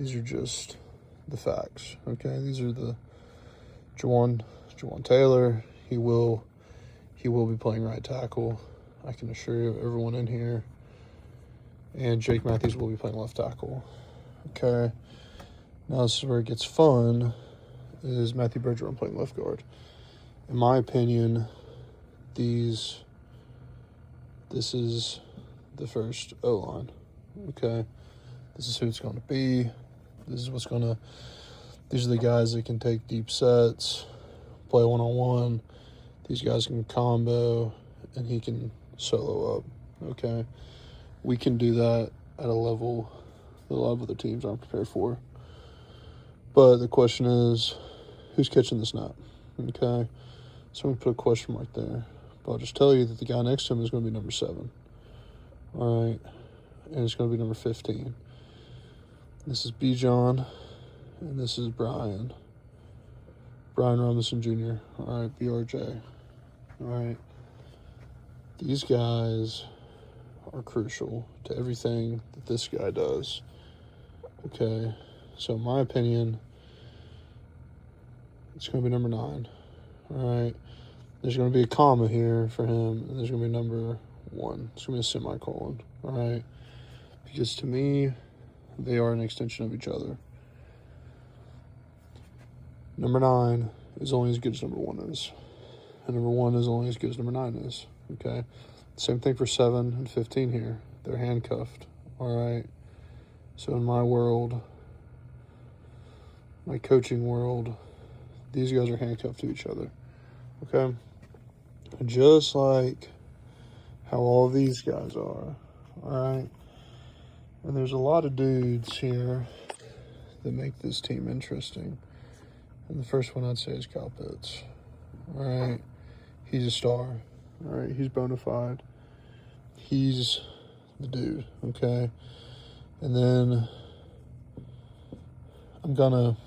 These are just the facts, okay? These are the Jawan Taylor. He will be playing right tackle. I can assure you, everyone in here. And Jake Matthews will be playing left tackle. Okay. Now this is where it gets fun. Is Matthew Bergeron playing left guard? In my opinion, this is the first O-line. Okay. This is who it's going to be. These are the guys that can take deep sets, play one-on-one. These guys can combo, and he can solo up, okay? We can do that at a level that a lot of other teams aren't prepared for. But the question is, who's catching the snap, okay? So I'm going to put a question mark there. But I'll just tell you that the guy next to him is going to be number 7, all right? And it's going to be number 15. This is B. John, and this is Brian Robinson Jr., all right, BRJ, all right. These guys are crucial to everything that this guy does, okay? So in my opinion, it's going to be number 9, all right? There's going to be a comma here for him, and there's going to be number 1. It's going to be a semicolon, all right? Because to me, they are an extension of each other. Number 9 is only as good as number 1 is. And number 1 is only as good as number 9 is. Okay? Same thing for 7 and 15 here. They're handcuffed. Alright? So in my world, my coaching world, these guys are handcuffed to each other. Okay? Just like how all of these guys are. Alright? And there's a lot of dudes here that make this team interesting. And the first one I'd say is Kyle Pitts. All right. He's a star. All right. He's bona fide. He's the dude. Okay. And then I'm going to,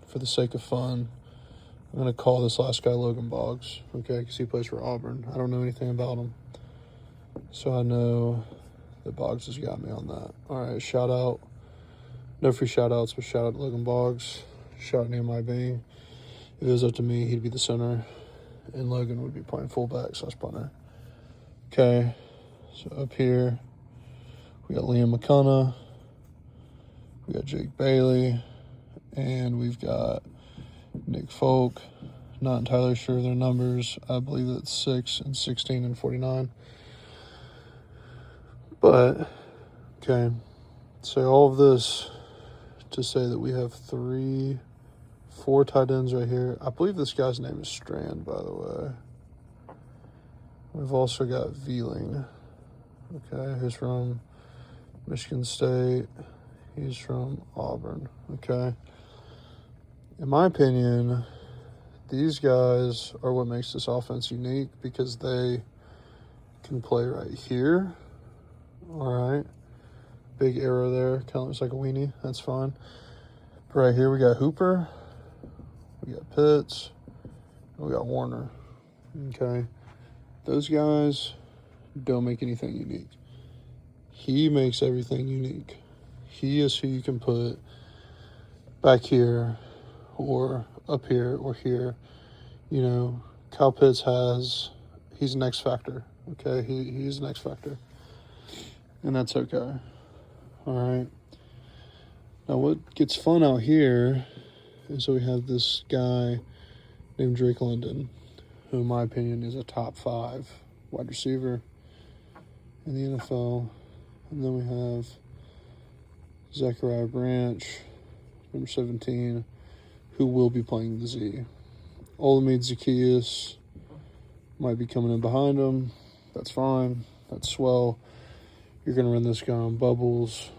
for the sake of fun, I'm going to call this last guy Logan Boggs. Okay. Because he plays for Auburn. I don't know anything about him. So I know that Boggs has got me on that. All right, shout out. No free shout outs, but shout out to Logan Boggs. Shout out to MIB. If it was up to me, he'd be the center, and Logan would be playing fullback / punter. Okay, so up here, we got Liam McCunna, we got Jake Bailey, and we've got Nick Folk. Not entirely sure of their numbers. I believe that's 6 and 16 and 49. But, okay, so all of this to say that we have 4 tight ends right here. I believe this guy's name is Strand, by the way. We've also got Vealing, okay, who's from Michigan State. He's from Auburn, okay. In my opinion, these guys are what makes this offense unique because they can play right here. All right, big arrow there, kind of looks like a weenie. That's fine. But right here we got Hooper, we got Pitts, and we got Warner. Okay, those guys don't make anything unique. He makes everything unique. He is who you can put back here or up here or here. You know, Kyle Pitts he's an X factor. Okay, he's an X factor. And that's okay. All right. Now, what gets fun out here is that we have this guy named Drake London, who, in my opinion, is a top 5 wide receiver in the NFL. And then we have Zachariah Branch, number 17, who will be playing the Z. Olamide Zacchaeus might be coming in behind him. That's fine. That's swell. You're going to run this guy on bubbles,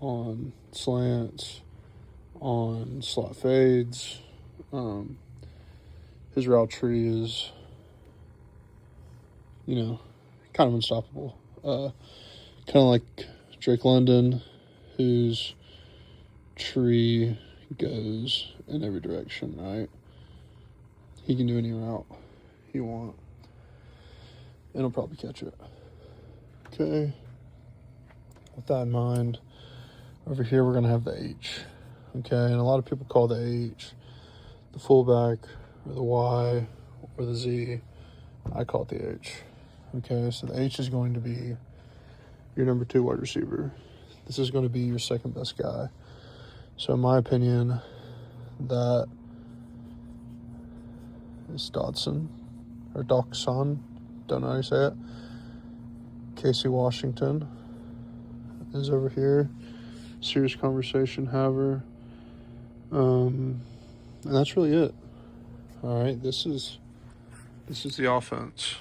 on slants, on slot fades. His route tree is, kind of unstoppable. Kind of like Drake London, whose tree goes in every direction, right? He can do any route he wants, and he'll probably catch it. Okay. With that in mind, over here we're going to have the H. Okay, and a lot of people call the H the fullback or the Y or the Z. I call it the H. Okay, so the H is going to be your number 2 wide receiver. This is going to be your second best guy. So in my opinion, that is Dodson or Dawson. Don't know how you say it. Casey Washington is over here. Serious conversation haver. And that's really it. All right, this is the offense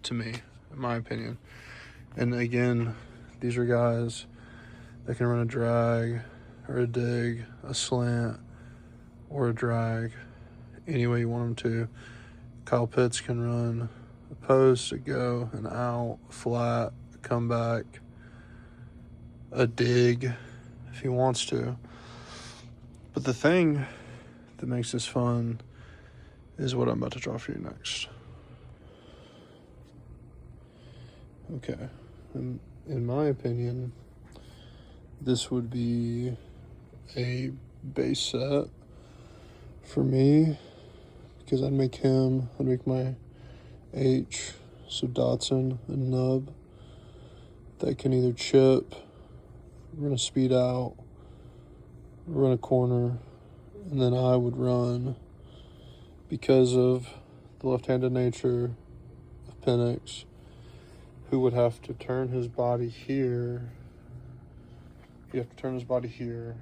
to me, in my opinion. And again, these are guys that can run a drag or a dig, a slant, or a drag, any way you want them to. Kyle Pitts can run a post, a go, an out, flat, a comeback, a dig if he wants to. But the thing that makes this fun is what I'm about to draw for you next. Okay. In my opinion, this would be a base set for me because I'd make my H, so Dotson and Nub, that can either chip, run a speed out, run a corner, and then I would run, because of the left-handed nature of Penix, who would have to turn his body here. You have to turn his body here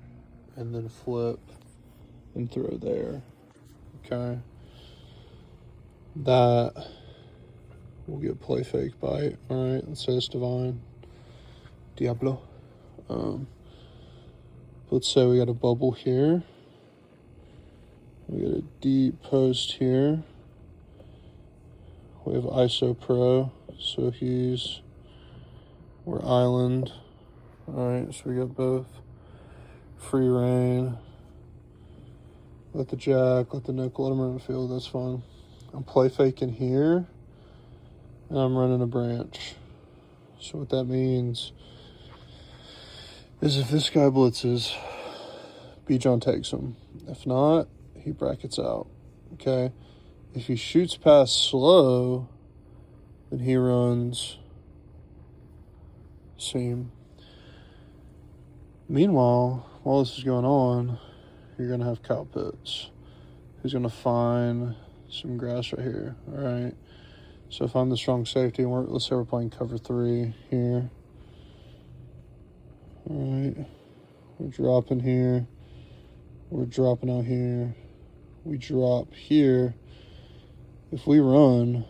and then flip and throw there. Okay? That will get play fake bite. All right, let's say it's Divine. Diablo. Let's say we got a bubble here. We got a deep post here. We have ISO Pro, so we're island. Alright, so we got both. Free reign. Let the jack, let the nickel, let him run the field, that's fine. I'm play faking here, and I'm running a branch. So what that means is if this guy blitzes, B-John takes him. If not, he brackets out. Okay? If he shoots past slow, then he runs seam. Meanwhile, while this is going on, you're going to have Kyle Pitts, who's going to find some grass right here. All right? So if I'm the strong safety, and let's say we're playing cover 3 here. All right? We're dropping here. We're dropping out here. We drop here. If we run,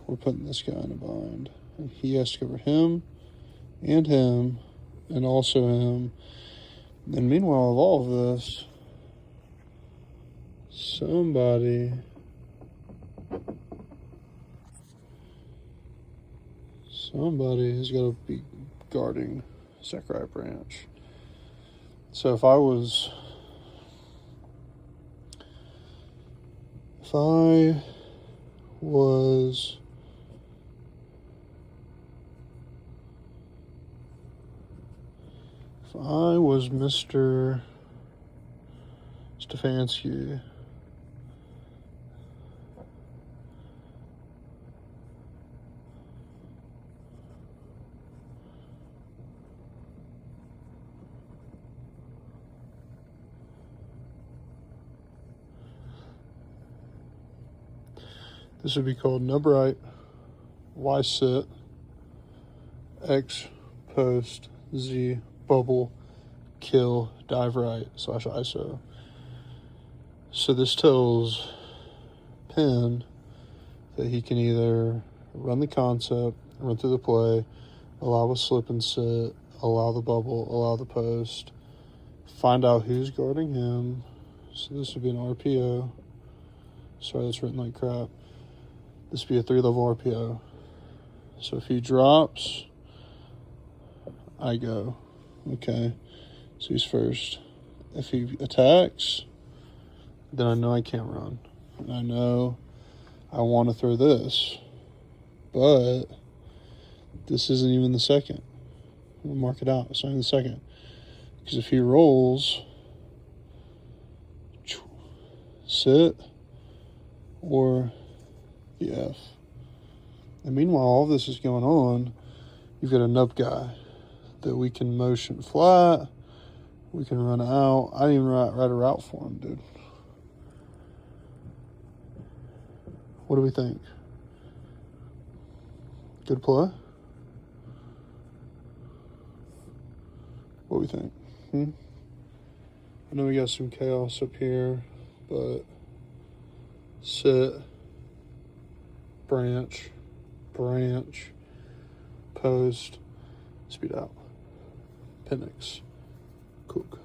we're putting this guy in a bind. And he has to cover him, and also him. And meanwhile, of all of this, somebody has got to be guarding Zachariah Branch. So if I was Mr. Stefanski, this would be called nub right, Y sit, X post, Z bubble, kill, dive right, / ISO. So this tells Penn that he can either run the concept, run through the play, allow a slip and sit, allow the bubble, allow the post, find out who's guarding him. So this would be an RPO. Sorry, that's written like crap. This would be a 3-level RPO. So if he drops, I go. Okay. So he's first. If he attacks, then I know I can't run. And I know I want to throw this. But this isn't even the second. We'll mark it out. It's not even the second. Because if he rolls, sit or the F. And meanwhile, all this is going on. You've got a nub guy that we can motion flat. We can run out. I didn't even write a route for him, dude. What do we think? Good play? What do we think? I know we got some chaos up here, but sit, branch, post, speed out, Penix, Cook.